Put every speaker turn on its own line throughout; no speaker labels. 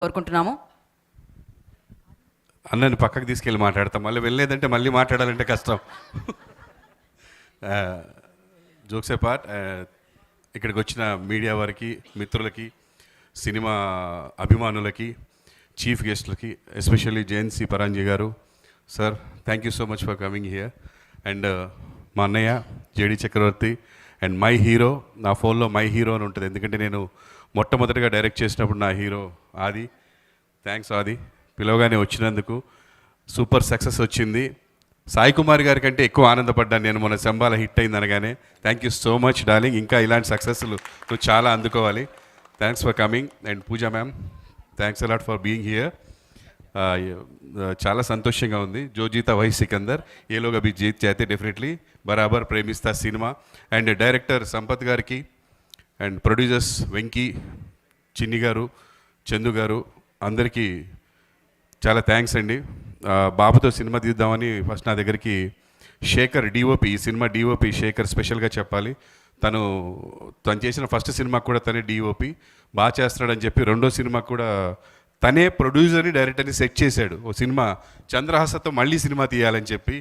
కోరుకుంటున్నాము.
అన్నని పక్కకు తీసుకెళ్ళి మాట్లాడతాం, మళ్ళీ వెళ్ళలేదంటే మళ్ళీ మాట్లాడాలంటే కష్టం. జోక్స్ పార్ట్, ఇక్కడికి వచ్చిన మీడియా వారికి, మిత్రులకి, సినిమా అభిమానులకి, చీఫ్ గెస్ట్లకి, ఎస్పెషల్లీ జేఎన్సీ పరాంజీ గారు sir, thank you so much for coming here. And మా అన్నయ్య JD Chakravarthy and my hero, నా ఫోన్లో మై హీరో అని ఉంటుంది, ఎందుకంటే నేను మొట్టమొదటిగా డైరెక్ట్ చేసినప్పుడు నా హీరో ఆది. థ్యాంక్స్ ఆది, పిలవగానే వచ్చినందుకు. సూపర్ సక్సెస్ వచ్చింది. సాయి కుమార్ గారి కంటే ఎక్కువ ఆనందపడ్డాను నేను మొన్న శంబాల హిట్ అయింది అనగానే. Thank you so much darling, ఇంకా ఇలాంటి సక్సెస్లు నువ్వు చాలా అందుకోవాలి. Thanks for coming. And Pooja ma'am, thanks a lot for being here. చాలా సంతోషంగా ఉంది. జో జీతా వహీ సికందర్, ఏలోగా బి జీత్ చేతే డెఫినెట్లీ బరాబర్ ప్రేమిస్తా సినిమా. అండ్ డైరెక్టర్ సంపత్ గారికి అండ్ ప్రొడ్యూసర్స్ వెంకీ, చిన్ని గారు, చందు గారు, అందరికీ చాలా థ్యాంక్స్ అండి. బాబుతో సినిమా తీద్దామని ఫస్ట్ నా దగ్గరికి శేఖర్ డిఓపి, ఈ సినిమా డిఓపి శేఖర్ స్పెషల్గా చెప్పాలి. తను చేసిన ఫస్ట్ సినిమాకు కూడా తనే డిఓపి, బాగా చేస్తున్నాడని చెప్పి రెండో సినిమాకు కూడా తనే ప్రొడ్యూసర్ని డైరెక్టర్ని సెట్ చేశాడు. ఓ సినిమా చంద్రహాసతో మళ్ళీ సినిమా తీయాలని చెప్పి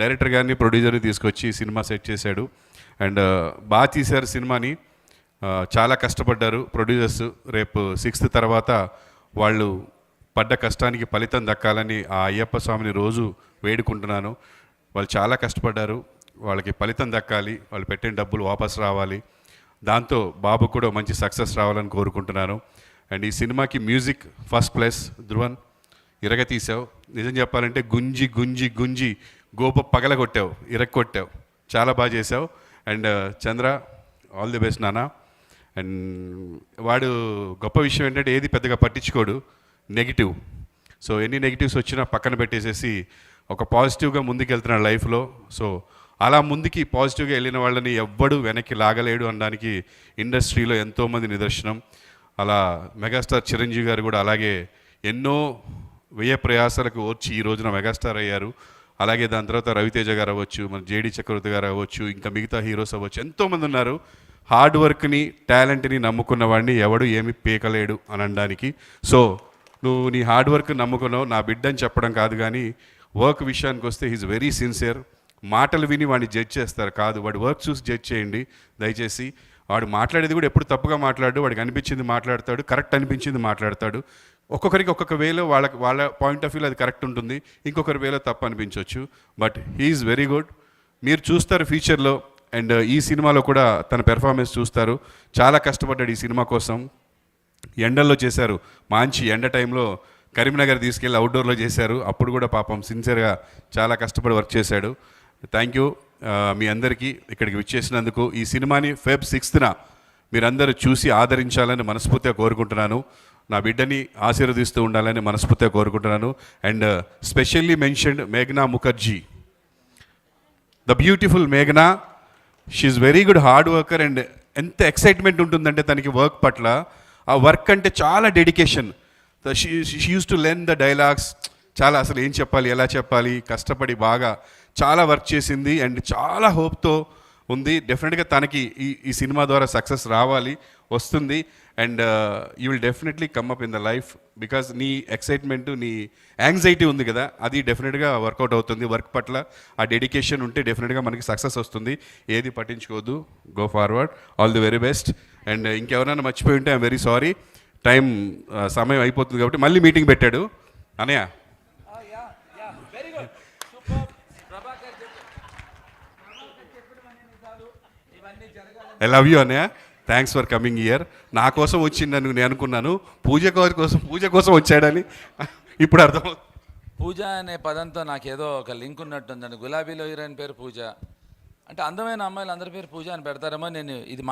డైరెక్టర్ గారిని ప్రొడ్యూసర్ని తీసుకొచ్చి సినిమా సెట్ చేశాడు. అండ్ బాగా తీశారు సినిమాని, చాలా కష్టపడ్డారు ప్రొడ్యూసర్స్. రేపు 6th తర్వాత వాళ్ళు పడ్డ కష్టానికి ఫలితం దక్కాలని ఆ అయ్యప్ప స్వామిని రోజు వేడుకుంటున్నాను. వాళ్ళు చాలా కష్టపడ్డారు, వాళ్ళకి ఫలితం దక్కాలి, వాళ్ళు పెట్టిన డబ్బులు వాపస్ రావాలి, దాంతో బాబు కూడా మంచి సక్సెస్ రావాలని కోరుకుంటున్నాను. అండ్ ఈ సినిమాకి మ్యూజిక్ ఫస్ట్ ప్లేస్ ధ్రువన్, ఇరగ తీసావు. నిజం చెప్పాలంటే గుంజి గుంజి గుంజి గోప పగలగొట్టావు, ఇరగొట్టావు, చాలా బాగా చేసావు. And Chandra, all the best నాన్న. అండ్ వాడు గొప్ప విషయం ఏంటంటే ఏది పెద్దగా పట్టించుకోడు, నెగిటివ్. సో ఎన్ని నెగిటివ్స్ వచ్చినా పక్కన పెట్టేసేసి ఒక పాజిటివ్గా ముందుకు వెళ్తున్నాడు లైఫ్లో. సో అలా ముందుకి పాజిటివ్గా వెళ్ళిన వాళ్ళని ఎవ్వడు వెనక్కి లాగలేడు అనడానికి ఇండస్ట్రీలో ఎంతోమంది నిదర్శనం. అలా మెగాస్టార్ చిరంజీవి గారు కూడా అలాగే ఎన్నో వ్యయ ప్రయాసాలకు వచ్చి ఈ రోజున మెగాస్టార్ అయ్యారు. అలాగే దాని తర్వాత రవితేజ గారు అవ్వచ్చు, మన జేడి చక్రవర్తి గారు అవ్వచ్చు, ఇంకా మిగతా హీరోస్ అవ్వచ్చు, ఎంతోమంది ఉన్నారు. హార్డ్ వర్క్ని, టాలెంట్ని నమ్ముకున్న వాడిని ఎవడు ఏమి పీకలేడు అని అనడానికి. సో నువ్వు నీ హార్డ్ వర్క్ నమ్ముకున్నావు, నా బిడ్డ అని చెప్పడం కాదు, కానీ వర్క్ విషయానికి వస్తే హీజ్ వెరీ సిన్సియర్. మాటలు విని వాడిని జడ్జ్ చేస్తారు కాదు, వాడి వర్క్ చూసి జడ్జ్ చేయండి దయచేసి. వాడు మాట్లాడేది కూడా ఎప్పుడు తప్పుగా మాట్లాడు, వాడికి అనిపించింది మాట్లాడతాడు, కరెక్ట్ అనిపించింది మాట్లాడతాడు. ఒక్కొక్కరికి ఒక్కొక్క వేలో వాళ్ళ పాయింట్ ఆఫ్ వ్యూలో అది కరెక్ట్ ఉంటుంది, ఇంకొకరి వేలో తప్పు అనిపించవచ్చు. బట్ హీఈస్ వెరీ గుడ్, మీరు చూస్తారు ఫ్యూచర్లో. అండ్ ఈ సినిమాలో కూడా తన పెర్ఫార్మెన్స్ చూస్తారు. చాలా కష్టపడ్డాడు ఈ సినిమా కోసం, ఎండల్లో చేశారు, మంచి ఎండ టైంలో కరీంనగర్ తీసుకెళ్ళి అవుట్డోర్లో చేశారు. అప్పుడు కూడా పాపం సిన్సియర్గా చాలా కష్టపడి వర్క్ చేశాడు. థ్యాంక్ యూ మీ అందరికీ ఇక్కడికి విచ్చేసినందుకు. ఈ సినిమాని Feb 6th మీరందరూ చూసి ఆదరించాలని మనస్ఫూర్తిగా కోరుకుంటున్నాను. నా బిడ్డని ఆశీర్వదిస్తూ ఉండాలని మనస్ఫూర్తిగా కోరుకుంటున్నాను. అండ్ స్పెషల్లీ మెన్షన్డ్ మేఘనా ముఖర్జీ, ద బ్యూటిఫుల్ మేఘనా. She very good hard worker. And ఎంత ఎక్సైట్మెంట్ ఉంటుందంటే తనకి వర్క్ పట్ల, ఆ వర్క్ అంటే చాలా dedication. She use to learn the dialogues, చాలా అసలు ఏం చెప్పాలి, ఎలా చెప్పాలి, కష్టపడి బాగా చాలా వర్క్ చేసింది. అండ్ చాలా హోప్తో ఉంది. డెఫినెట్గా తనకి ఈ సినిమా ద్వారా సక్సెస్ రావాలి, వస్తుంది. And you will definitely come up in the life, because నీ ఎక్సైట్మెంట్, నీ యాంగ్జైటీ ఉంది కదా, అది డెఫినెట్గా వర్కౌట్ అవుతుంది. వర్క్ పట్ల ఆ డెడికేషన్ ఉంటే డెఫినెట్గా మనకి సక్సెస్ వస్తుంది. ఏది పట్టించుకోవద్దు, go forward, all the very best. And ఇంకెవరైనా మర్చిపోయి ఉంటే ఐఎమ్ వెరీ సారీ. టైం సమయం అయిపోతుంది కాబట్టి మళ్ళీ మీటింగ్ పెట్టాడు అనయ్య. ఐ లవ్ యూ అన్నయ్య, థ్యాంక్స్ ఫర్ కమింగ్ ఇయర్. నా కోసం వచ్చిందని నేను అనుకున్నాను, పూజ కోసం వచ్చాడని ఇప్పుడు అర్థం.
పూజ అనే పదంతో నాకేదో ఒక లింక్ ఉన్నట్టుందండి. గులాబీలో హీరోయిన్ పేరు పూజ అంటే అందమైన అమ్మాయిలు అందరి పేరు పూజ అని పెడతారేమో. నేను ఇది